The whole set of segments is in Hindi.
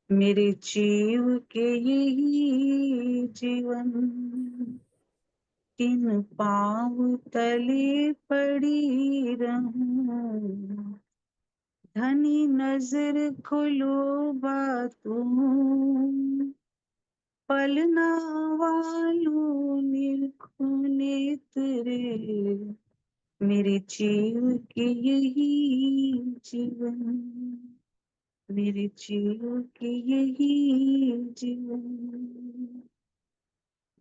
मेरे जीव के यही जीवन, किन पाँव तले पड़ी रहूं। धनी नजर खुलो बातों, पलना वालों निरखो नेत्रे। मेरे जीव के यही जीवन, मेरे जीव के यही जीवन।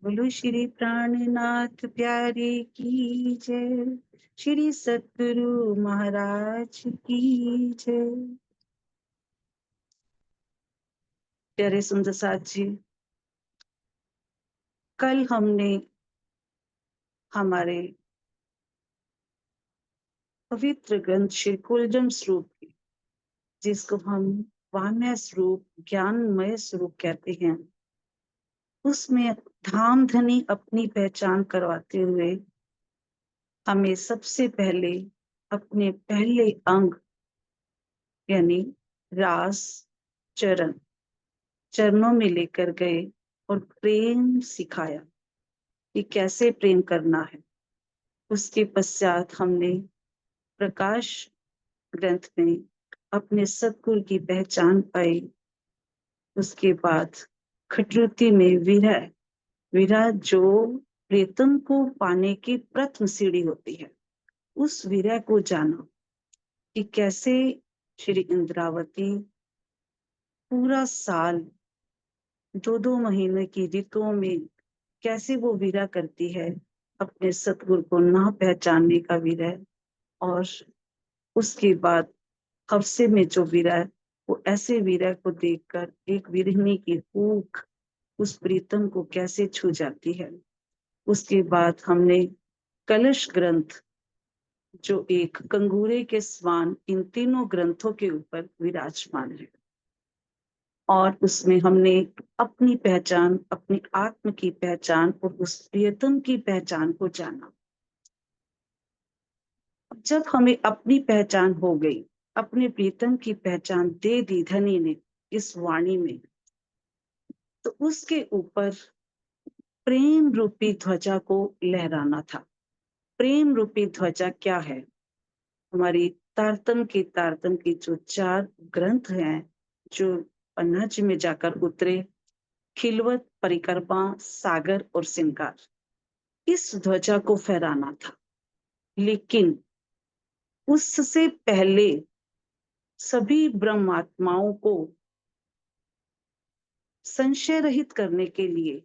बोलो श्री प्राणनाथ प्यारे की जय, श्री सतगुरु महाराज की जय। प्यारे सुंदर साथ जी, कल हमने हमारे पवित्र ग्रंथ श्री कुलजम स्वरूप की, जिसको हम वामय स्वरूप, ज्ञानमय स्वरूप कहते हैं, उसमें धाम धनी अपनी पहचान करवाते हुए हमें सबसे पहले अपने पहले अंग यानी रास चरण, चरणों में लेकर गए और प्रेम सिखाया कि कैसे प्रेम करना है। उसके पश्चात हमने प्रकाश ग्रंथ में अपने सतगुरु की पहचान पाई। उसके बाद खटरुति में विरह, विरह जो प्रीतम को पाने की प्रथम सीढ़ी होती है, उस विरह को जाना कि कैसे श्री इंद्रावती पूरा साल, दो दो महीने की ऋतुओं में कैसे वो विरह करती है, अपने सतगुरु को ना पहचानने का विरह। और उसके बाद हफ्से में जो विरह, वो ऐसे विरह को देखकर एक विरहिणी की भूख उस प्रीतम को कैसे छू जाती है। उसके बाद हमने कलश ग्रंथ, जो एक कंगूरे के समान इन तीनों ग्रंथों के ऊपर विराजमान है, और उसमें हमने अपनी पहचान, अपनी आत्म की पहचान और उस प्रियतम की पहचान को जाना। जब हमें अपनी पहचान हो गई, अपने प्रीतम की पहचान दे दी धनी ने इस वाणी में, तो उसके ऊपर प्रेम रूपी ध्वजा को लहराना था। प्रेम रूपी ध्वजा क्या है? हमारी तारतम की जो 4 ग्रंथ हैं, जो पन्ना जी में जाकर उतरे, खिलवत, परिक्रमा, सागर और सिंगार, इस ध्वजा को फहराना था। लेकिन उससे पहले सभी ब्रह्मात्माओं को संशय रहित करने के लिए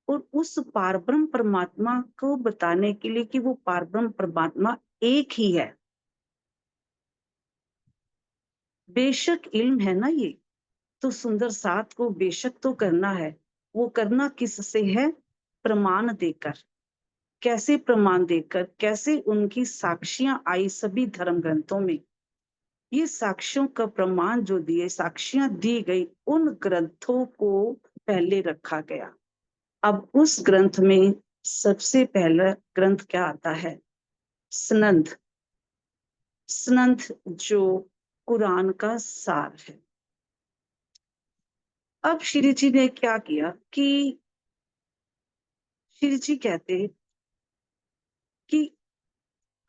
और उस पारब्रह्म परमात्मा को बताने के लिए कि वो पारब्रह्म परमात्मा एक ही है। बेशक इल्म है ना ये, तो सुंदर साथ को बेशक तो करना है। वो करना किससे है? प्रमाण देकर। कैसे प्रमाण देकर? कैसे उनकी साक्षियां आई सभी धर्म ग्रंथों में। ये साक्ष्यों का प्रमाण जो दिए, साक्षियां दी गई, उन ग्रंथों को पहले रखा गया। अब उस ग्रंथ में सबसे पहला ग्रंथ क्या आता है? स्नंद। स्नंद जो कुरान का सार है। अब श्री जी ने क्या किया कि श्री जी कहते कि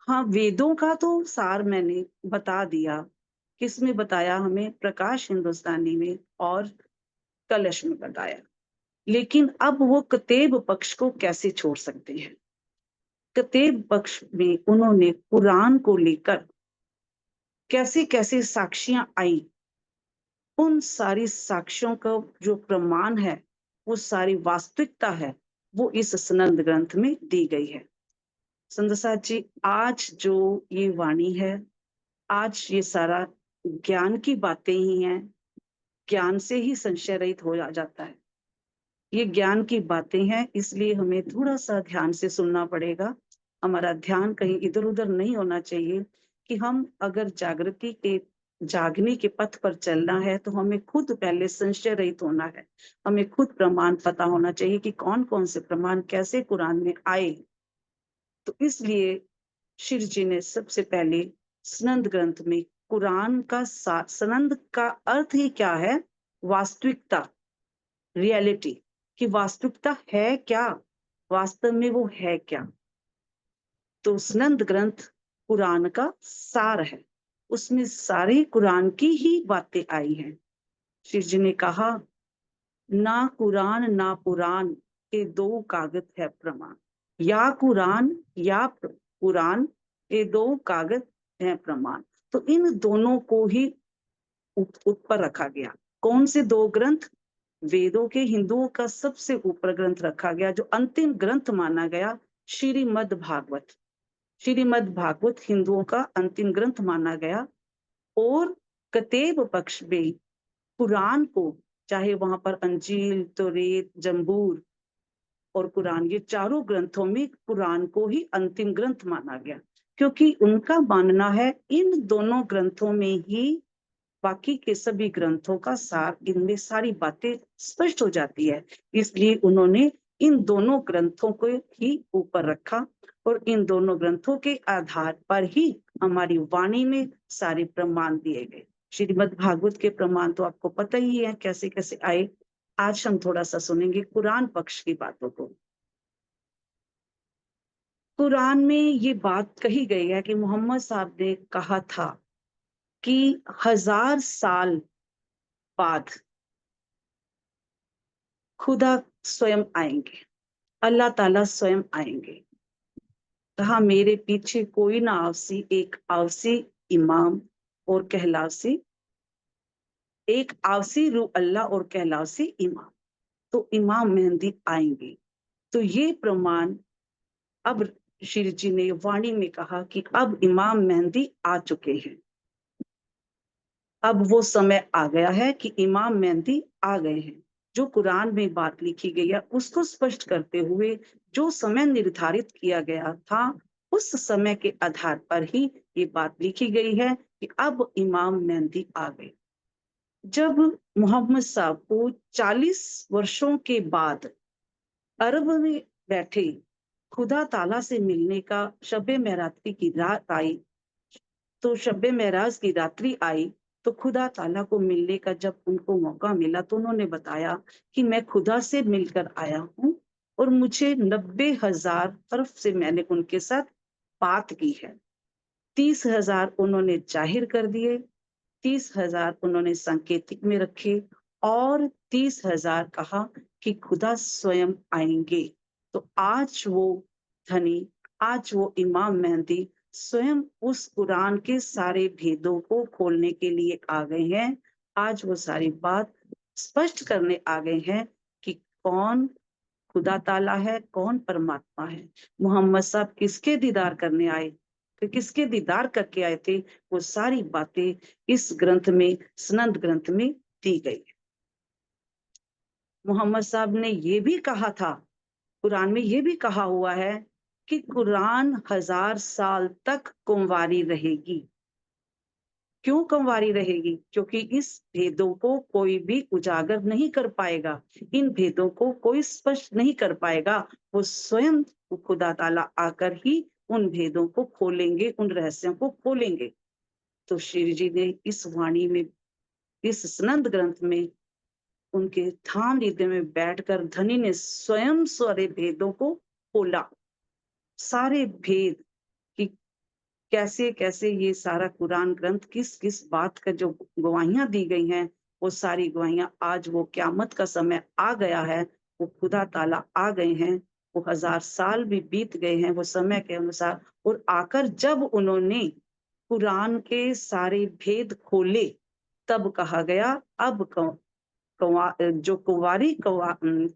हाँ, वेदों का तो सार मैंने बता दिया। किसमें बताया? हमें प्रकाश हिंदुस्तानी में और कलश में बताया। लेकिन अब वो कतेब पक्ष को कैसे छोड़ सकते हैं? कतेब पक्ष में उन्होंने कुरान को लेकर कैसे कैसे साक्षियां आई, उन सारी साक्ष्यों का जो प्रमाण है, वो सारी वास्तविकता है, वो इस सनंद ग्रंथ में दी गई है। संदसाद जी, आज जो ये वाणी है, आज ये सारा ज्ञान की बातें ही हैं। ज्ञान से ही संशय रहित हो जाता है। ये ज्ञान की बातें हैं, इसलिए हमें थोड़ा सा ध्यान से सुनना पड़ेगा। हमारा ध्यान कहीं इधर उधर नहीं होना चाहिए कि हम अगर जागृति के, जागने के पथ पर चलना है, तो हमें खुद पहले संशय रहित होना है। हमें खुद प्रमाण पता होना चाहिए कि कौन कौन से प्रमाण कैसे कुरान में आए। तो इसलिए श्री जी ने सबसे पहले स्नंद ग्रंथ में कुरान का सनंद का अर्थ ही क्या है? वास्तविकता, रियलिटी, कि वास्तविकता है क्या, वास्तव में वो है क्या। तो सनंद ग्रंथ कुरान का सार है, उसमें सारी कुरान की ही बातें आई हैं। श्री जी ने कहा, ना कुरान ना पुराण के दो कागज है प्रमाण। या कुरान या पुराण के दो कागज है प्रमाण। तो इन दोनों को ही ऊपर रखा गया। कौन से दो ग्रंथ? वेदों के हिंदुओं का सबसे ऊपर ग्रंथ रखा गया, जो अंतिम ग्रंथ माना गया, श्रीमद् भागवत। श्रीमद् भागवत हिंदुओं का अंतिम ग्रंथ माना गया। और कतेब पक्ष में कुरान को, चाहे वहां पर अंजील, तौरेत, जंबूर और कुरान, ये चारों ग्रंथों में कुरान को ही अंतिम ग्रंथ माना गया, क्योंकि उनका मानना है इन दोनों ग्रंथों में ही बाकी के सभी ग्रंथों का सार, इनमें सारी बातें स्पष्ट हो जाती है। इसलिए उन्होंने इन दोनों ग्रंथों को ही ऊपर रखा और इन दोनों ग्रंथों के आधार पर ही हमारी वाणी में सारे प्रमाण दिए गए। श्रीमद् भागवत के प्रमाण तो आपको पता ही है कैसे कैसे आए। आज हम थोड़ा सा सुनेंगे कुरान पक्ष की बातों को। कुरान में ये बात कही गई है कि मोहम्मद साहब ने कहा था कि 1000 साल बाद खुदा स्वयं आएंगे, अल्लाह ताला स्वयं आएंगे। कहा, मेरे पीछे कोई ना आवसी, एक आवसी इमाम और कहलावसी, एक आवसी रू अल्लाह और कहलावसी इमाम। तो इमाम मेहंदी आएंगे। तो ये प्रमाण अब श्री जी ने वाणी में कहा कि अब इमाम मेहंदी आ चुके हैं। अब वो समय आ गया है कि इमाम मेहंदी आ गए हैं। जो कुरान में बात लिखी गई है उसको स्पष्ट करते हुए जो समय निर्धारित किया गया था, उस समय के आधार पर ही ये बात लिखी गई है कि अब इमाम मेहंदी आ गए। जब मोहम्मद साहब को 40 वर्षों के बाद अरब में बैठे खुदा ताला से मिलने का शबे मेरात्री की रात आई, तो शब्बे मेराज की रात्रि आई, तो खुदा ताला को मिलने का जब उनको मौका मिला तो उन्होंने बताया कि मैं खुदा से मिलकर आया हूँ और मुझे 90,000 हर्फ से मैंने उनके साथ बात की है। 30,000 उन्होंने जाहिर कर दिए, 30,000 उन्होंने सांकेतिक में रखे और 30,000 कहा कि खुदा स्वयं आएंगे। तो आज वो धनी, आज वो इमाम मेहंदी स्वयं उस कुरान के सारे भेदों को खोलने के लिए आ गए हैं। आज वो सारी बात स्पष्ट करने आ गए हैं कि कौन खुदा ताला है, कौन परमात्मा है। मोहम्मद साहब किसके दीदार करने आए, कि किसके दीदार करके आए थे, वो सारी बातें इस ग्रंथ में, सनंद ग्रंथ में दी गई। मोहम्मद साहब ने ये भी कहा था, कुरान में ये भी कहा हुआ है कि कुरान 1000 साल तक कुंवारी रहेगी। क्यों कुंवारी रहेगी? क्योंकि इस भेदों को कोई भी उजागर नहीं कर पाएगा, इन भेदों को कोई स्पष्ट नहीं कर पाएगा। वो स्वयं खुदा ताला आकर ही उन भेदों को खोलेंगे, उन रहस्यों को खोलेंगे। तो श्री जी ने इस वाणी में, इस सनंद ग्रंथ में, उनके धाम हृदय में बैठकर धनी ने स्वयं सारे भेदों को खोला। सारे भेद कि कैसे कैसे ये सारा कुरान ग्रंथ किस किस बात का जो गवाहियां दी गई हैं, वो सारी गवाहियां आज वो क्यामत का समय आ गया है, वो खुदा ताला आ गए हैं। वो 1000 साल भी बीत गए हैं वो समय के अनुसार, और आकर जब उन्होंने कुरान के सारे भेद खोले, तब कहा गया अब जो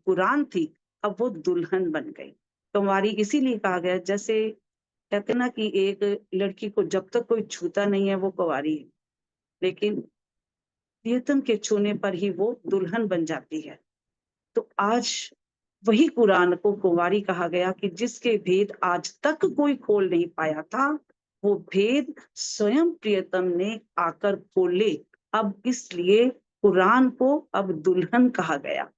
कुरान थी, अब वो दुल्हन बन गई। कुंवारी इसीलिए कहा गया, जैसे कहते ना कि एक लड़की को जब तक कोई छूता नहीं है वो कुंवारी है, लेकिन प्रियतम के छूने पर ही वो दुल्हन बन जाती है। तो आज वही कुरान को कुंवारी कहा गया कि जिसके भेद आज तक कोई खोल नहीं पाया था, वो भेद स्वयं प्रियतम ने आकर खोले। अब इसलिए कुरान को अब दुल्हन कहा गया।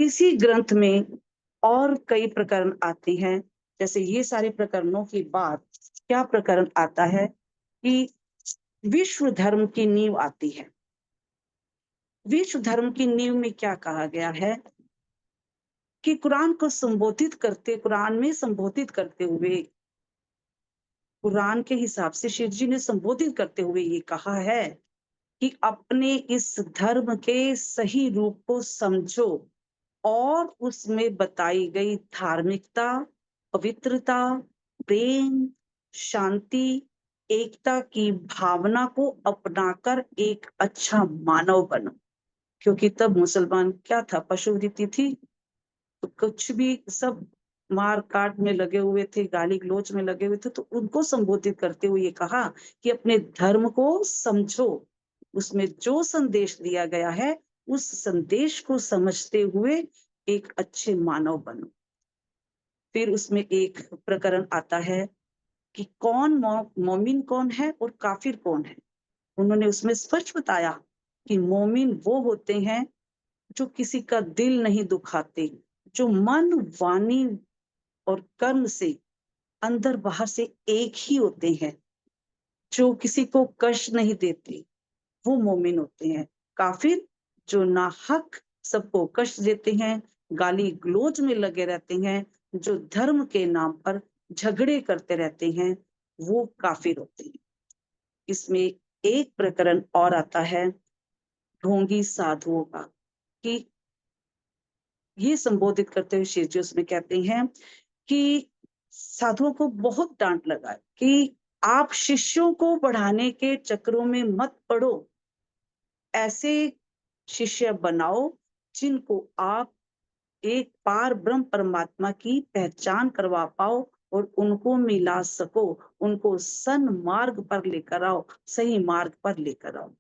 इसी ग्रंथ में और कई प्रकरण आते हैं। जैसे ये सारे प्रकरणों के बाद क्या प्रकरण आता है कि विश्व धर्म की नींव आती है। विश्व धर्म की नींव में क्या कहा गया है कि कुरान में संबोधित करते हुए, कुरान के हिसाब से शिव जी ने संबोधित करते हुए ये कहा है कि अपने इस धर्म के सही रूप को समझो और उसमें बताई गई धार्मिकता, पवित्रता, प्रेम, शांति, एकता की भावना को अपनाकर एक अच्छा मानव बनो। क्योंकि तब मुसलमान क्या था, पशुवृत्ति थी, तो कुछ भी सब मार काट में लगे हुए थे, गाली गलौज में लगे हुए थे, तो उनको संबोधित करते हुए ये कहा कि अपने धर्म को समझो, उसमें जो संदेश दिया गया है उस संदेश को समझते हुए एक अच्छे मानव बनो। फिर उसमें एक प्रकरण आता है कि मोमिन कौन है और काफिर कौन है। उन्होंने उसमें स्पष्ट बताया कि मोमिन वो होते हैं जो किसी का दिल नहीं दुखाते, जो मन, वाणी और कर्म से अंदर बाहर से एक ही होते हैं, जो किसी को कष्ट नहीं देते, वो मोमिन होते हैं। काफिर जो नाहक सबको कष्ट देते हैं, गाली गलौज में लगे रहते हैं, जो धर्म के नाम पर झगड़े करते रहते हैं, वो काफिर होते हैं। इसमें एक प्रकरण और आता है ढोंगी साधुओं का, कि ये संबोधित करते हुए शिव जी उसमें कहते हैं कि साधुओं को बहुत डांट लगा है कि आप शिष्यों को बढ़ाने के चक्रों में मत पड़ो, ऐसे शिष्य बनाओ जिनको आप एक पार ब्रह्म परमात्मा की पहचान करवा पाओ और उनको मिला सको, उनको सन्मार्ग पर लेकर आओ, सही मार्ग पर लेकर आओ।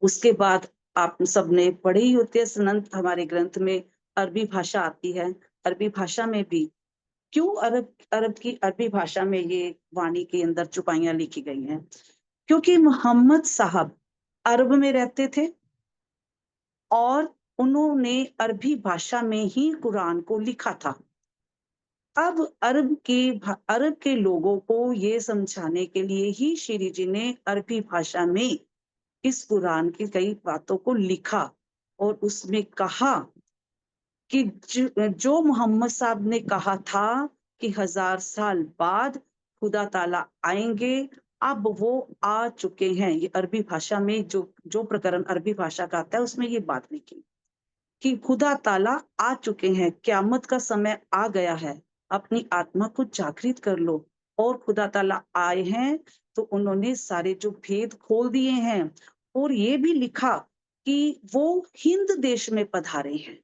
उसके बाद आप सबने पढ़ी ही होती है, सनंत हमारे ग्रंथ में अरबी भाषा आती है। अरबी भाषा में भी क्यों अरबी भाषा में ये वाणी के अंदर चुपाइयां लिखी गई हैं, क्योंकि मोहम्मद साहब अरब में रहते थे और उन्होंने अरबी भाषा में ही कुरान को लिखा था। अब अरब के लोगों को ये समझाने के लिए ही श्री जी ने अरबी भाषा में इस कुरान की कई बातों को लिखा और उसमें कहा कि जो मोहम्मद साहब ने कहा था कि 1000 साल बाद खुदा ताला आएंगे, अब वो आ चुके हैं। ये अरबी भाषा में जो जो प्रकरण अरबी भाषा का आता है उसमें ये बात लिखी कि खुदा ताला आ चुके हैं, क्यामत का समय आ गया है, अपनी आत्मा को जागृत कर लो। और खुदा ताला आए हैं तो उन्होंने सारे जो भेद खोल दिए हैं और ये भी लिखा कि वो हिंद देश में पधारे हैं,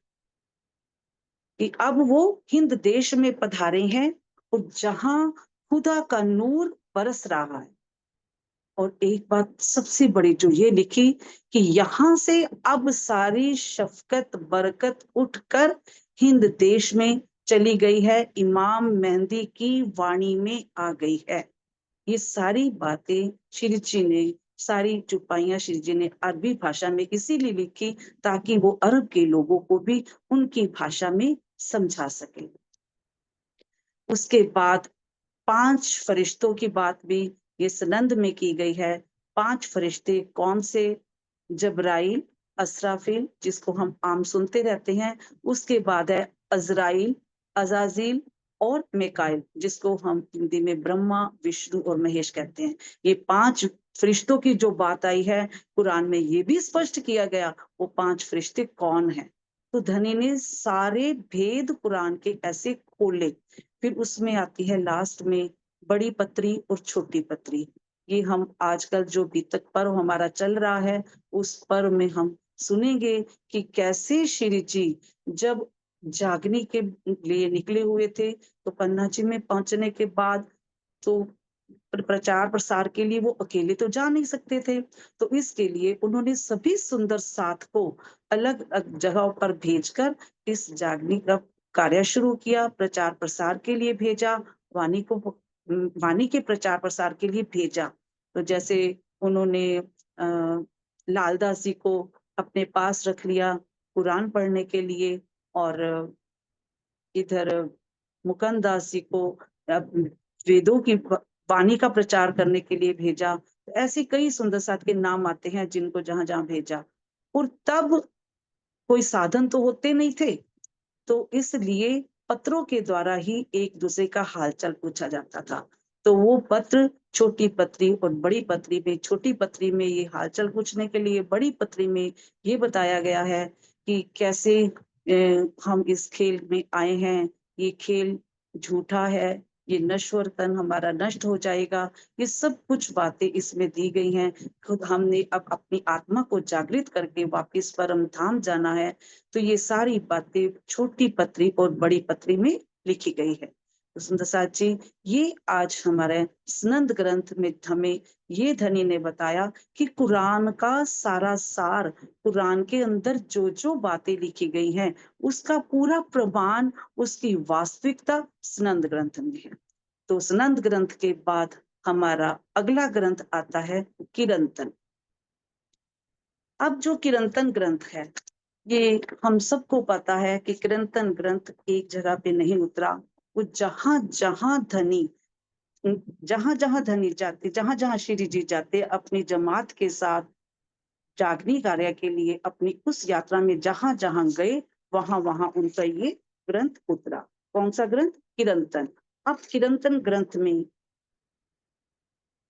कि अब वो हिंद देश में पधारे हैं और जहां खुदा का नूर बरस रहा है। और एक बात सबसे बड़ी जो ये लिखी कि यहाँ से अब सारी शफकत बरकत उठकर हिंद देश में चली गई है, इमाम मेहंदी की वाणी में आ गई है। ये सारी बातें श्री जी ने, सारी चुपाइयां श्री जी ने अरबी भाषा में इसीलिए लिखी ताकि वो अरब के लोगों को भी उनकी भाषा में समझा सके। उसके बाद 5 फरिश्तों की बात भी ये सनंद में की गई है। 5 फरिश्ते कौन से? जबराइल, असराफिल जिसको हम आम सुनते रहते हैं, उसके बाद है अजराइल, अजाजिल और मिकाइल जिसको हम हिंदी में ब्रह्मा, विष्णु और महेश कहते हैं। ये 5 फरिश्तों की जो बात आई है कुरान में, ये भी स्पष्ट किया गया वो 5 फरिश्ते कौन है। तो धनी ने सारे भेद कुरान के ऐसे खोले। फिर उसमें आती है लास्ट में बड़ी पत्री और छोटी पत्री। ये हम आजकल जो बीतक पर्व हमारा चल रहा है उस पर्व में हम सुनेंगे कि कैसे श्री जी जब जागने के लिए निकले हुए थे तो पन्ना जी में पहुंचने के बाद तो प्रचार प्रसार के लिए वो अकेले तो जा नहीं सकते थे, तो इसके लिए उन्होंने सभी सुंदर साथ को अलग अलग जगहों पर भेजकर इस जागने का कार्य शुरू किया, प्रचार प्रसार के लिए भेजा, वाणी को वाणी के प्रचार प्रसार के लिए भेजा। तो जैसे उन्होंने लालदास जी को अपने पास रख लिया कुरान पढ़ने के लिए, और इधर मुकंद दास जी को वेदों की वाणी का प्रचार करने के लिए भेजा। ऐसे कई सुंदर साथ के नाम आते हैं जिनको जहां जहां भेजा। और तब कोई साधन तो होते नहीं थे, तो इसलिए पत्रों के द्वारा ही एक दूसरे का हालचाल पूछा जाता था। तो वो पत्र, छोटी पत्री और बड़ी पत्री में, छोटी पत्री में ये हालचाल पूछने के लिए, बड़ी पत्री में ये बताया गया है कि कैसे हम इस खेल में आए हैं, ये खेल झूठा है, ये नश्वर तन हमारा नष्ट हो जाएगा। ये सब कुछ बातें इसमें दी गई हैं। खुद हमने अब अपनी आत्मा को जागृत करके वापिस परम धाम जाना है, तो ये सारी बातें छोटी पत्री और बड़ी पत्री में लिखी गई है। तो सुंदर साथ जी, ये आज हमारे स्नंद ग्रंथ में हमें ये धनी ने बताया कि कुरान का सारा सार, कुरान के अंदर जो जो बातें लिखी गई हैं, उसका पूरा प्रमाण, उसकी वास्तविकता स्नंद ग्रंथ में है। तो स्नंद ग्रंथ के बाद हमारा अगला ग्रंथ आता है किरंतन। अब जो किरंतन ग्रंथ है, ये हम सबको पता है कि किरंतन ग्रंथ एक जगह पे नहीं उतरा। वो जहां जहां धनी जाते, जहां जहां श्री जी जाते अपनी जमात के साथ जागनी कार्य के लिए, अपनी उस यात्रा में जहां जहां गए, वहां वहां उनका ये ग्रंथ उतरा। कौन सा ग्रंथ? किरंतन। अब किरंतन ग्रंथ में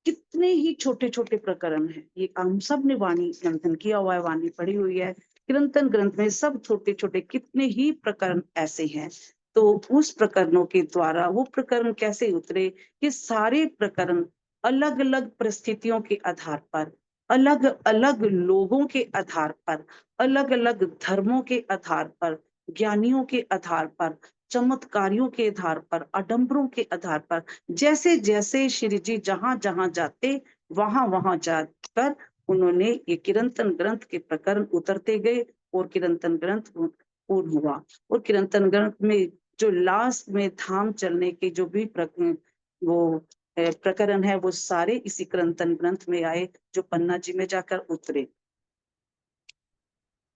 कितने ही छोटे छोटे प्रकरण हैं। ये हम सब ने वाणी मंथन किया हुआ है, वाणी पढ़ी हुई है। किरंतन ग्रंथ में सब छोटे छोटे कितने ही प्रकरण ऐसे हैं। तो उस प्रकरणों के द्वारा वो प्रकरण कैसे उतरे, ये सारे प्रकरण अलग अलग परिस्थितियों के आधार पर, अलग अलग लोगों के आधार पर, अलग अलग धर्मों के आधार पर, ज्ञानियों के आधार पर, चमत्कारियों के आधार पर, आडंबरों के आधार पर, जैसे जैसे श्री जी जहां जहां जाते, वहां वहां जाकर उन्होंने ये किरंतन ग्रंथ के प्रकरण उतरते गए और किरंतन ग्रंथ पूर्ण हुआ। और किरंतन ग्रंथ में जो लास्ट में धाम चलने के जो भी प्रकरण है, वो सारे इसी किरंतन ग्रंथ में आए, जो पन्ना जी में जाकर उतरे।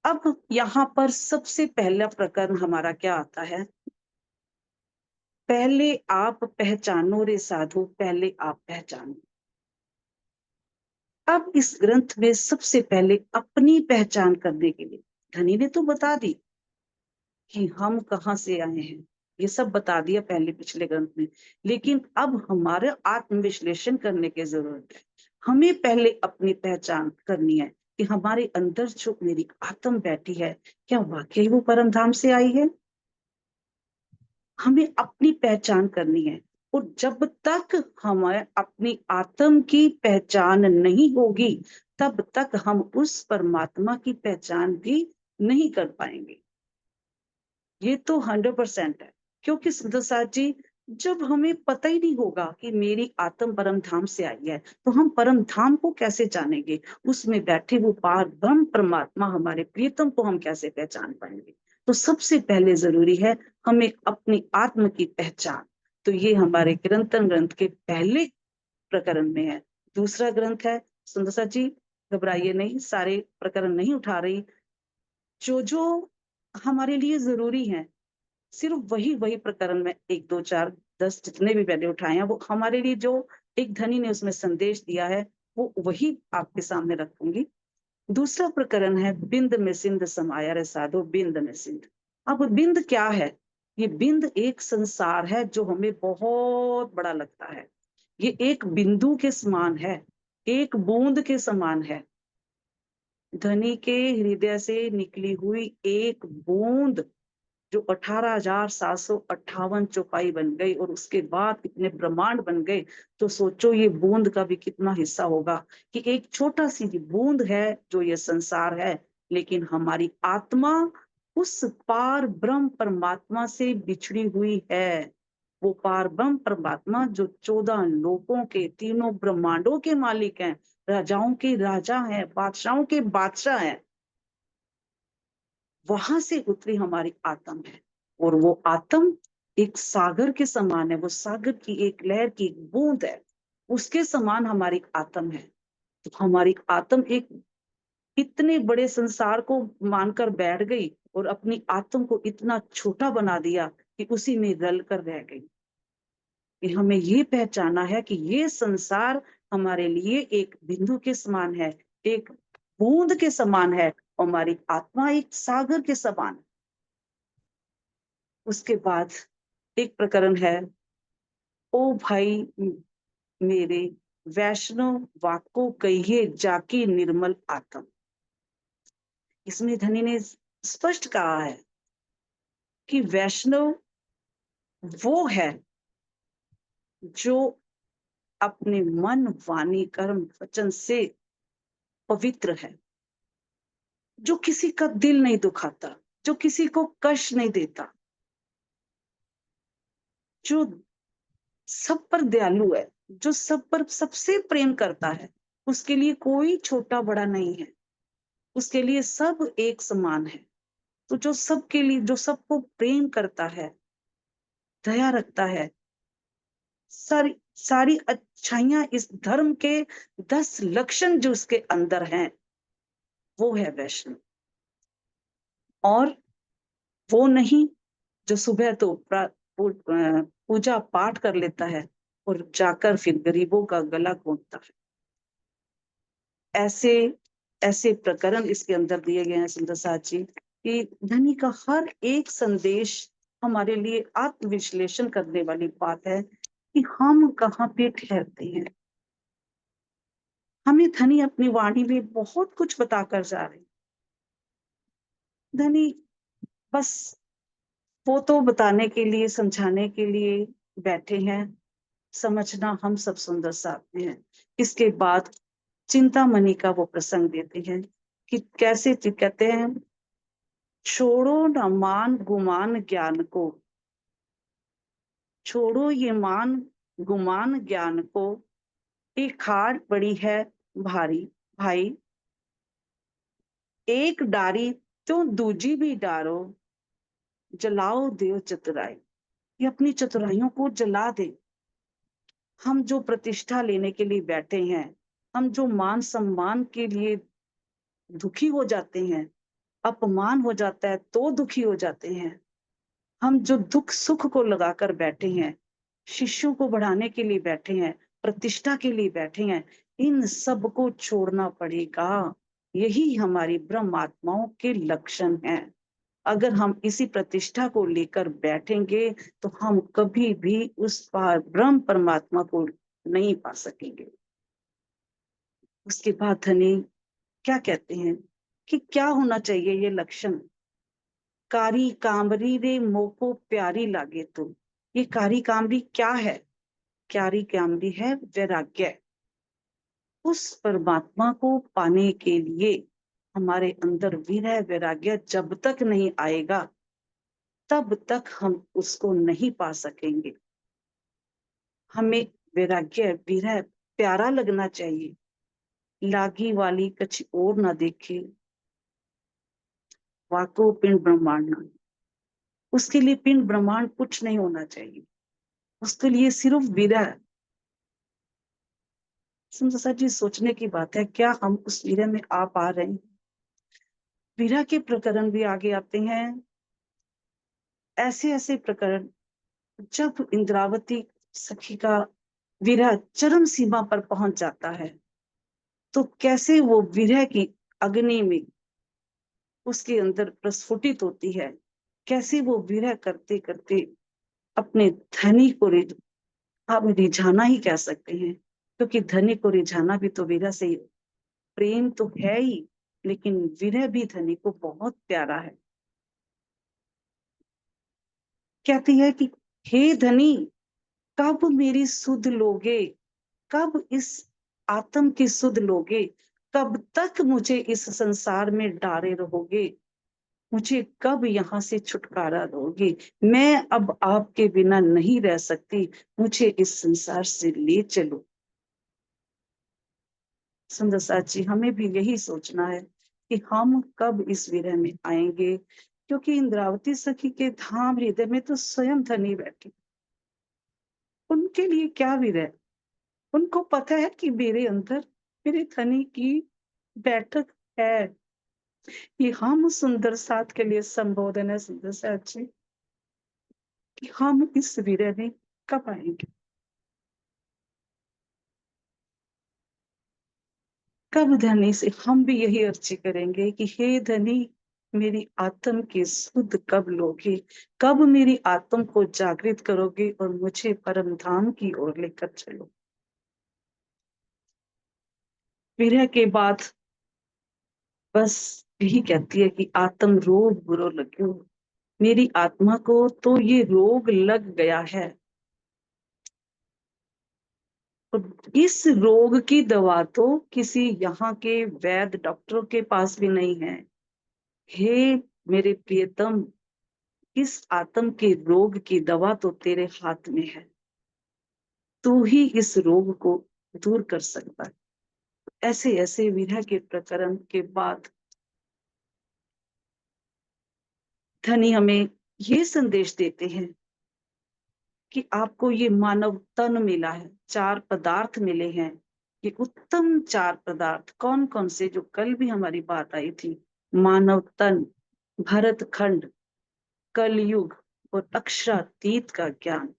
अब यहाँ पर सबसे पहला प्रकरण हमारा क्या आता है? पहले आप पहचानो रे साधु, पहले आप पहचानो। अब इस ग्रंथ में सबसे पहले अपनी पहचान करने के लिए धनी ने तो बता दी कि हम कहाँ से आए हैं, ये सब बता दिया पहले पिछले ग्रंथ में। लेकिन अब हमारे आत्मविश्लेषण करने की जरूरत है। हमें पहले अपनी पहचान करनी है कि हमारे अंदर जो मेरी आत्म बैठी है, क्या वाकई वो परम धाम से आई है? हमें अपनी पहचान करनी है। और जब तक हमें अपनी आत्म की पहचान नहीं होगी, तब तक हम उस परमात्मा की पहचान भी नहीं कर पाएंगे। ये तो 100% है। क्योंकि सुंदर जी, जब हमें पता ही नहीं होगा कि मेरी आत्म परम धाम से आई है, तो हम परम धाम को कैसे जानेंगे? उसमें बैठे वो पार ब्रह्म परमात्मा हमारे प्रियतम को हम कैसे पहचान पाएंगे? तो सबसे पहले जरूरी है हमें अपनी आत्म की पहचान। तो ये हमारे किरंतन ग्रंथ के पहले प्रकरण में है। दूसरा ग्रंथ है, सुंदर जी घबराइए नहीं, सारे प्रकरण नहीं उठा रही, जो जो हमारे लिए जरूरी है सिर्फ वही वही प्रकरण में 1 2 4 10 जितने भी मैंने उठाए हैं, वो हमारे लिए जो एक धनी ने उसमें संदेश दिया है, वो वही आपके सामने रखूंगी। दूसरा प्रकरण है बिंद में सिंध समाया रे साधो, बिंद में सिंध। अब बिंद क्या है? ये बिंद एक संसार है जो हमें बहुत बड़ा लगता है। ये एक बिंदु के समान है, एक बूंद के समान है। धनी के हृदय से निकली हुई एक बूंद जो 18,758 चौपाई बन गई और उसके बाद इतने ब्रह्मांड बन गए। तो सोचो ये बूंद का भी कितना हिस्सा होगा, कि एक छोटा सी बूंद है जो ये संसार है, लेकिन हमारी आत्मा उस पार ब्रह्म परमात्मा से बिछड़ी हुई है। वो पार ब्रह्म परमात्मा जो 14 लोकों के, तीनों ब्रह्मांडों के मालिक हैं, राजाओं के राजा हैं, बादशाहों के बादशाह हैं, वहां से उतरी हमारी आत्म है। और वो आत्म एक सागर के समान है, वो सागर की एक लहर की एक बूंद है, उसके समान हमारी आत्म है। तो हमारी आत्म एक इतने बड़े संसार को मानकर बैठ गई और अपनी आत्म को इतना छोटा बना दिया कि उसी में रल कर रह गई। कि हमें ये पहचाना है कि ये संसार हमारे लिए एक बिंदु के समान है, एक बूंद के समान है, और हमारी आत्मा एक सागर के समान है। उसके बाद एक प्रकरण है, ओ भाई मेरे, वैष्णव वाको कहिए जाकी निर्मल आत्म। इसमें धनी ने स्पष्ट कहा है कि वैष्णव वो है जो अपने मन, वाणी, कर्म, वचन से पवित्र है, जो किसी का दिल नहीं दुखाता, जो किसी को कष्ट नहीं देता, जो सब पर दयालु है, जो सब पर सबसे प्रेम करता है। उसके लिए कोई छोटा बड़ा नहीं है, उसके लिए सब एक समान है। तो जो सबके लिए, जो सबको प्रेम करता है, दया रखता है, सारी सारी अच्छाइयां, इस धर्म के 10 लक्षण जो उसके अंदर हैं, वो है वैष्णव। और वो नहीं जो सुबह तो पूजा पाठ कर लेता है और जाकर फिर गरीबों का गला घोंटता है। ऐसे ऐसे प्रकरण इसके अंदर दिए गए हैं सुंदर साथ जी, कि धनी का हर एक संदेश हमारे लिए आत्मविश्लेषण करने वाली बात है कि हम कहाँ पे ठहरते हैं। हमें धनी अपनी वाणी में बहुत कुछ बताकर जा रहे हैं। धनी बस वो तो बताने के लिए, समझाने के लिए बैठे हैं, समझना हम सब सुंदर साथ में हैं। इसके बाद चिंतामणि का वो प्रसंग देते हैं कि कैसे कहते हैं, छोड़ो न मान गुमान ज्ञान को, छोड़ो ये मान गुमान ज्ञान को, एक खाड़ पड़ी है भारी भाई, एक डारी तो दूजी भी डारो, जलाओ देव चतुराई। ये अपनी चतुराइयों को जला दे। हम जो प्रतिष्ठा लेने के लिए बैठे हैं, हम जो मान सम्मान के लिए दुखी हो जाते हैं, अपमान हो जाता है तो दुखी हो जाते हैं, हम जो दुख सुख को लगाकर बैठे हैं, शिष्यों को बढ़ाने के लिए बैठे हैं, प्रतिष्ठा के लिए बैठे हैं, इन सब को छोड़ना पड़ेगा। यही हमारी ब्रह्म आत्माओं के लक्षण हैं। अगर हम इसी प्रतिष्ठा को लेकर बैठेंगे तो हम कभी भी उस पार ब्रह्म परमात्मा को नहीं पा सकेंगे। उसके बाद धनी क्या कहते हैं कि क्या होना चाहिए ये लक्षण। कारी कामरी रे मोको प्यारी लागे तुम। ये कारी कामरी क्या है? कारी कामरी है वैराग्य। उस परमात्मा को पाने के लिए हमारे अंदर विरह वैराग्य जब तक नहीं आएगा, तब तक हम उसको नहीं पा सकेंगे। हमें वैराग्य, विरह प्यारा लगना चाहिए। लागी वाली कछ और ना देखे, वाको पिंड ब्रह्मांड ना। उसके लिए पिंड ब्रह्मांड कुछ नहीं होना चाहिए, उसके लिए सिर्फ विरह। समझा जी, सोचने की बात है, क्या हम उस विरह में आ पा रहे हैं? विरह के प्रकरण भी आगे आते हैं, ऐसे ऐसे प्रकरण जब इंद्रावती सखी का विरह चरम सीमा पर पहुंच जाता है, तो कैसे वो विरह की अग्नि में उसके अंदर प्रस्फुटित होती है, कैसे वो विरह करते करते अपने धनी को आप रिझाना ही कह सकते हैं, क्योंकि धनी को रिझाना भी तो विरह से ही। प्रेम तो है ही, लेकिन विरह भी धनी को बहुत प्यारा है। कहती है कि हे धनी, कब मेरी सुध लोगे, कब इस आत्म की सुध लोगे, कब तक मुझे इस संसार में डारे रहोगे, मुझे कब यहाँ से छुटकारा दोगे। मैं अब आपके बिना नहीं रह सकती, मुझे इस संसार से ले चलो। सुंदर साथ जी, हमें भी यही सोचना है कि हम कब इस विरह में आएंगे, क्योंकि इंद्रावती सखी के धाम हृदय में तो स्वयं धनी बैठी। उनके लिए क्या विरह? उनको पता है कि मेरे अंदर मेरे धनी की बैठक है। ये हम सुंदर साथ के लिए संबोधन है सुंदर साथ जी, कि हम इस विरह में कब आएंगे। कब धनी से हम भी यही अर्जी करेंगे कि हे धनी, मेरी आत्म की सुध कब लोगे, कब मेरी आत्म को जागृत करोगे और मुझे परम धाम की ओर लेकर चलो। विरह के बाद बस यही कहती है कि आत्म रोग बुरो लग्यो, मेरी आत्मा को तो ये रोग लग गया है, और इस रोग की दवा तो किसी यहाँ के वैद्य डॉक्टरों के पास भी नहीं है। हे मेरे प्रियतम, इस आत्म के रोग की दवा तो तेरे हाथ में है, तू ही इस रोग को दूर कर सकता है। ऐसे ऐसे विरह के प्रकरण के बाद धनी हमें ये संदेश देते हैं कि आपको ये मानव तन मिला है, चार पदार्थ मिले हैं। ये उत्तम चार पदार्थ कौन कौन से, जो कल भी हमारी बात आई थी, मानव तन, भरत खंड, कलयुग और अक्षरातीत का ज्ञान।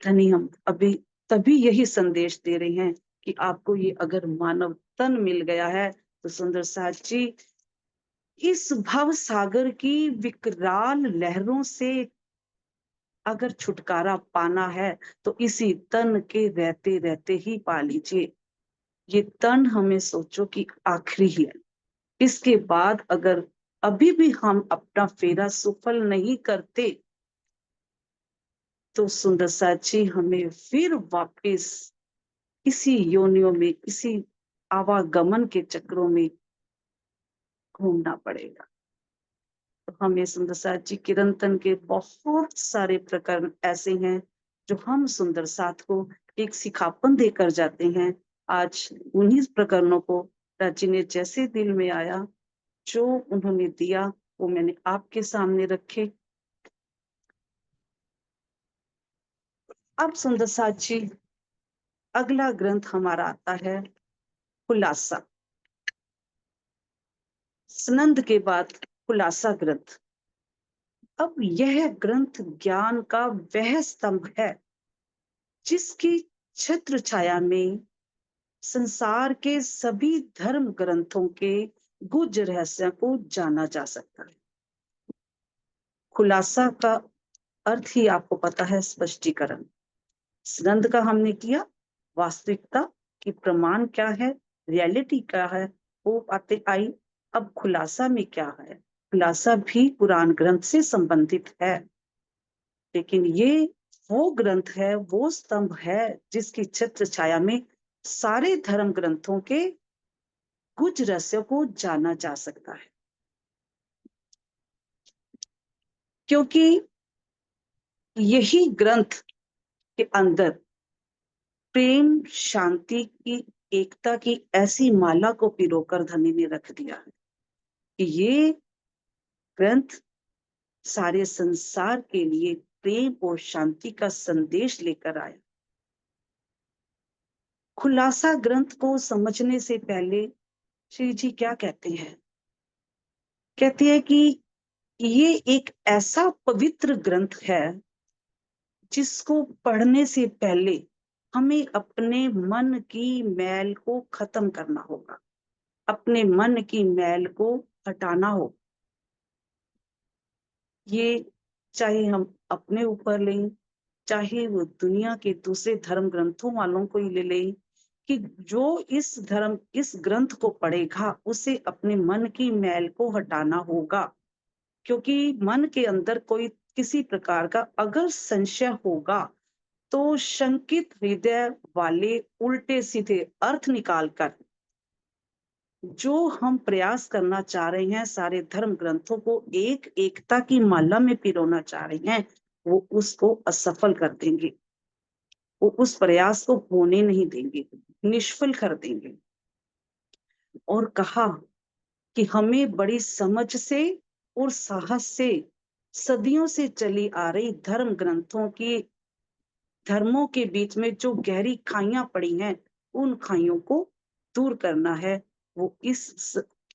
धनी हम अभी तभी यही संदेश दे रहे हैं कि आपको ये अगर मानव तन मिल गया है तो सुंदर साथ जी, इस भव सागर की विकराल लहरों से अगर छुटकारा पाना है तो इसी तन के रहते रहते ही पा लीजिए। ये तन हमें सोचो कि आखिरी है, इसके बाद अगर अभी भी हम अपना फेरा सफल नहीं करते तो सुंदर साची हमें फिर वापस इसी योनियों में, इसी आवागमन के चक्रों में घूमना पड़ेगा। तो हमें सुंदर साथ जी किरंतन के बहुत सारे प्रकरण ऐसे हैं जो हम सुंदर साथ को एक सिखापन देकर जाते हैं। आज उन्हीं प्रकरणों को राजी ने जैसे दिल में आया, जो उन्होंने दिया, वो मैंने आपके सामने रखे। अब सुंदर साथ जी अगला ग्रंथ हमारा आता है खुलासा। स्नंद के बाद खुलासा ग्रंथ। अब यह ग्रंथ ज्ञान का वह स्तंभ है जिसकी छत्र छाया में संसार के सभी धर्म ग्रंथों के गुज रहस्य को जाना जा सकता है। खुलासा का अर्थ ही आपको पता है, स्पष्टीकरण। स्नंद का हमने किया, वास्तविकता की प्रमाण क्या है, रियलिटी क्या है, वो बातें आई। अब खुलासा में क्या है, खुलासा भी पुराण ग्रंथ से संबंधित है, लेकिन ये वो ग्रंथ है, वो स्तंभ है जिसकी छत्र छाया में सारे धर्म ग्रंथों के कुछ रहस्यों को जाना जा सकता है। क्योंकि यही ग्रंथ के अंदर प्रेम शांति की एकता की ऐसी माला को पिरोकर धनी ने रख दिया है कि ये ग्रंथ सारे संसार के लिए प्रेम और शांति का संदेश लेकर आया। खुलासा ग्रंथ को समझने से पहले श्री जी क्या कहते हैं, कहते हैं कि ये एक ऐसा पवित्र ग्रंथ है जिसको पढ़ने से पहले हमें अपने मन की मैल को खत्म करना होगा, अपने मन की मैल को हटाना हो। ये चाहे हम अपने ऊपर लें, चाहे वो दुनिया के दूसरे धर्म ग्रंथों वालों को ही ले लें, कि जो इस ग्रंथ को पढ़ेगा उसे अपने मन की मैल को हटाना होगा। क्योंकि मन के अंदर कोई किसी प्रकार का अगर संशय होगा तो शंकित हृदय वाले उल्टे सीधे अर्थ निकालकर जो हम प्रयास करना चाह रहे हैं, सारे धर्म ग्रंथों को एक एकता की माला में पिरोना चाह रहे हैं, वो उसको असफल कर देंगे, वो उस प्रयास को होने नहीं देंगे, निष्फल कर देंगे। और कहा कि हमें बड़ी समझ से और साहस से सदियों से चली आ रही धर्म ग्रंथों की, धर्मों के बीच में जो गहरी खाइयां पड़ी हैं, उन खाइयों को दूर करना है। वो इस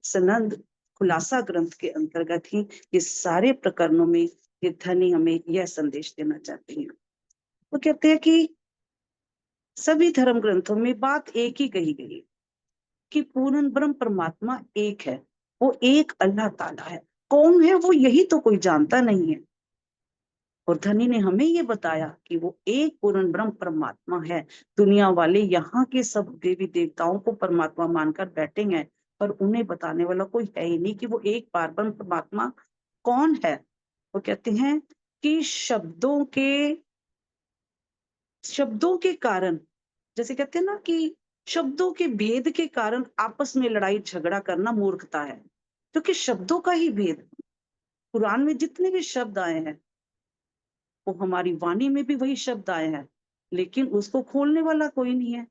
सनंद खुलासा ग्रंथ के अंतर्गत ही ये सारे प्रकरणों में ये धनी हमें यह संदेश देना चाहती है। वो कहते हैं कि सभी धर्म ग्रंथों में बात एक ही कही गई कि पूर्ण ब्रह्म परमात्मा एक है, वो एक अल्लाह ताला है। कौन है वो, यही तो कोई जानता नहीं है। और धनी ने हमें ये बताया कि वो एक पूर्ण ब्रह्म परमात्मा है। दुनिया वाले यहाँ के सब देवी देवताओं को परमात्मा मानकर बैठे हैं, पर उन्हें बताने वाला कोई है ही नहीं कि वो एक पार ब्रह्म परमात्मा कौन है। वो कहते हैं कि शब्दों के कारण, जैसे कहते हैं ना कि शब्दों के भेद के कारण आपस में लड़ाई झगड़ा करना मूर्खता है, क्योंकि शब्दों का ही भेद, कुरान में जितने भी शब्द आए हैं वो हमारी वाणी में भी वही शब्द आए हैं, लेकिन उसको खोलने वाला कोई नहीं है।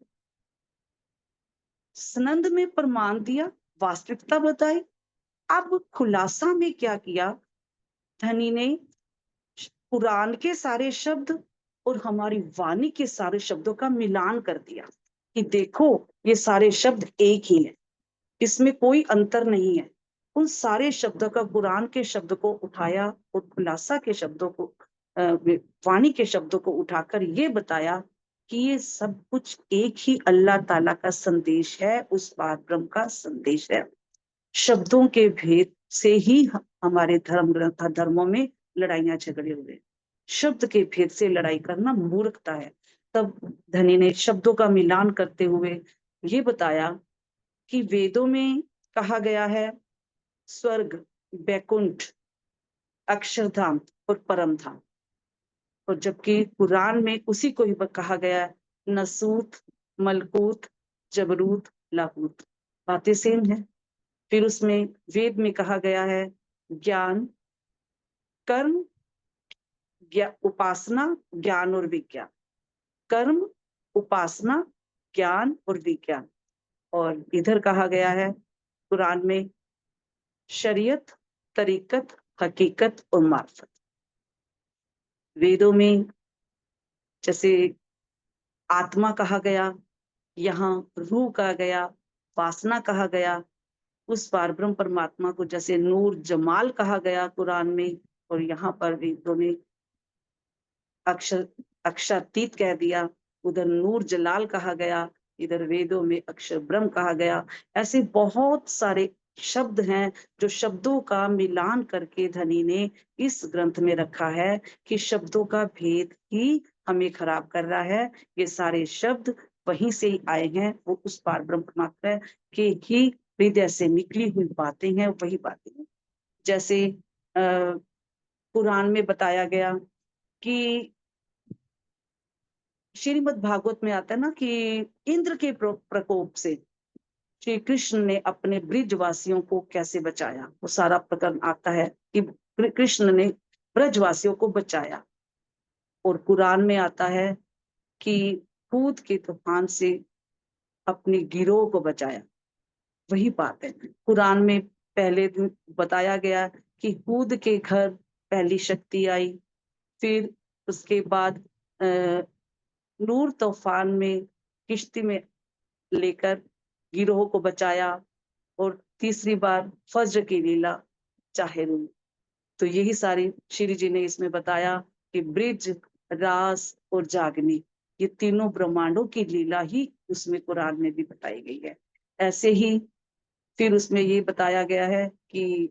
सनंद में प्रमाण दिया, वास्तविकता बताई। अब खुलासा में क्या किया धनी ने, कुरान के सारे शब्द और हमारी वाणी के सारे शब्दों का मिलान कर दिया कि देखो ये सारे शब्द एक ही है, इसमें कोई अंतर नहीं है। उन सारे शब्दों का, कुरान के शब्द को उठाया और खुलासा के शब्दों को, वाणी के शब्दों को उठाकर ये बताया कि ये सब कुछ एक ही अल्लाह ताला का संदेश है, उस पार ब्रह्म का संदेश है। शब्दों के भेद से ही हमारे धर्मों में लड़ाइयां झगड़े हुए। शब्द के भेद से लड़ाई करना मूर्खता है। तब धनी ने शब्दों का मिलान करते हुए ये बताया कि वेदों में कहा गया है स्वर्ग, बैकुंठ, अक्षरधाम और परम धाम, और जबकि कुरान में उसी को ही कहा गया है नसूत, मलकूत, जबरूत, लाहूत। बातें सेम है। फिर उसमें वेद में कहा गया है ज्ञान, कर्म, उपासना, ज्ञान और विज्ञान। कर्म, उपासना, ज्ञान और विज्ञान। और इधर कहा गया है कुरान में शरीयत, तरीकत, हकीकत और मार्फत। वेदों में जैसे आत्मा कहा गया, यहाँ रूह कहा गया, वासना कहा गया। उस पार ब्रह्म परमात्मा को जैसे नूर जमाल कहा गया कुरान में, और यहाँ पर वेदों में अक्षर अक्षरातीत कह दिया। उधर नूर जलाल कहा गया, इधर वेदों में अक्षर ब्रह्म कहा गया। ऐसे बहुत सारे शब्द हैं जो शब्दों का मिलान करके धनी ने इस ग्रंथ में रखा है कि शब्दों का भेद ही हमें खराब कर रहा है। ये सारे शब्द वहीं से ही आए हैं, वो उस पार ब्रह्म परमात्मा के ही हृदय से निकली हुई बातें हैं, वही बातें हैं। जैसे कुरान में बताया गया कि श्रीमद् भागवत में आता है ना कि इंद्र के प्रकोप से श्री कृष्ण ने अपने ब्रिजवासियों को कैसे बचाया। वो सारा प्रकरण आता है कि कृष्ण ने ब्रजवासियों को बचाया। और कुरान में आता है कि हूद के तूफान से अपनी गिरोह को बचाया। वही बात है। कुरान में पहले दिन बताया गया कि हूद के घर पहली शक्ति आई, फिर उसके बाद नूर तूफान में किश्ती में लेकर गिरोह को बचाया, और तीसरी बार फज्र की लीला जाहिर हुई। तो यही सारी श्री जी ने इसमें बताया कि ब्रिज, रास और जागनी, ये तीनों ब्रह्मांडों की लीला ही उसमें कुरान में भी बताई गई है। ऐसे ही फिर उसमें ये बताया गया है कि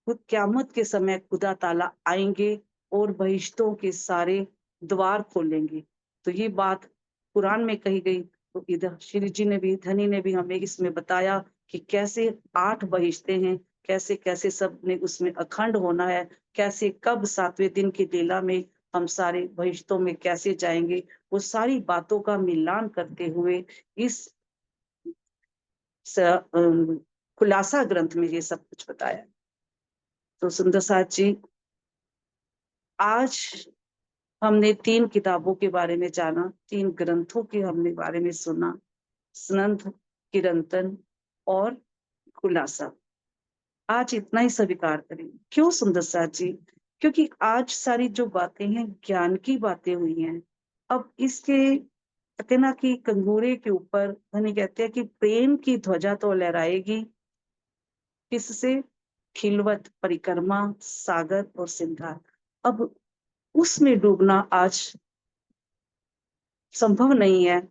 खुद क्यामत के समय खुदा ताला आएंगे और बहिश्तों के सारे द्वार खोलेंगे। तो ये बात कुरान में कही गई। तो इधर श्री जी ने भी, धनी ने भी हमें इसमें बताया कि कैसे 8 बहिश्ते हैं, कैसे कैसे सब ने उसमें अखंड होना है, कैसे कब 7वें दिन की लीला में हम सारे बहिश्तों में कैसे जाएंगे। वो सारी बातों का मिलान करते हुए इस खुलासा ग्रंथ में ये सब कुछ बताया। तो सुंदर साथ जी, आज हमने 3 किताबों के बारे में जाना, 3 ग्रंथों के हमने बारे में सुना, स्नंद, किरंतन और खुलासा। आज इतना ही स्वीकार करें। क्यों सुंदर साथ जी? क्योंकि आज सारी जो बातें हैं ज्ञान की बातें हुई हैं। अब इसके कहते ना कि कंगूरे के ऊपर धनी कहते हैं कि प्रेम की ध्वजा तो लहराएगी किससे? खिलवत, परिक्रमा, सागर और सिंगार। अब उसमें डूबना आज संभव नहीं है।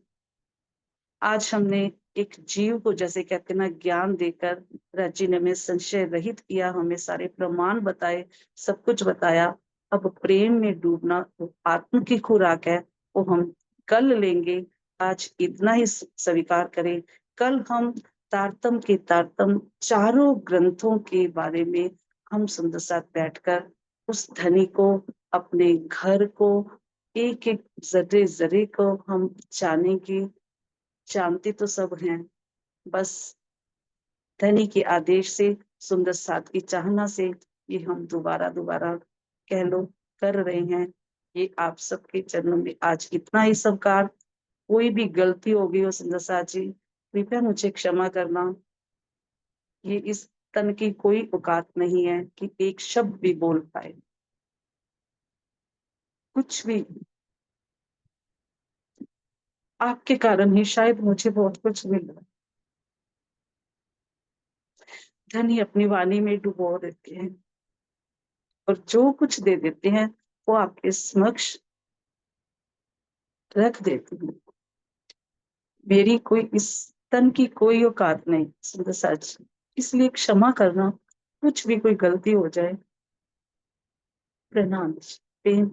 आज हमने एक जीव को जैसे कहते ना ज्ञान देकर राजी ने हमें संशय रहित किया, हमें सारे प्रमाण बताए, सब कुछ बताया। अब प्रेम में डूबना वो आत्म की खुराक है, वो हम कल लेंगे। आज इतना ही स्वीकार करें। कल हम तारतम के तारतम चारों ग्रंथों के बारे में हम सुंदर साथ बैठकर उस धनी को, अपने घर को, एक एक जरे जरे को हम जानेंगे। जानते तो सब हैं, बस धनी के आदेश से, सुंदर साथ की चाहना से ये हम दोबारा दोबारा कह लो कर रहे हैं। ये आप सबके चरणों में आज इतना ही सत्कार। कोई भी गलती हो गई हो सुंदर साथ जी, कृपया मुझे क्षमा करना। ये इस तन की कोई औकात नहीं है कि एक शब्द भी बोल पाए, कुछ भी। आपके कारण ही शायद मुझे बहुत कुछ मिल रहा है। धनी अपनी वाणी में डुबो देते हैं और जो कुछ दे देते हैं वो आपके समक्ष रख देते हैं। मेरी कोई इस तन की कोई औकात नहीं सुंदर सच, इसलिए क्षमा करना। कुछ भी कोई गलती हो जाए, प्रणाम, प्रेम।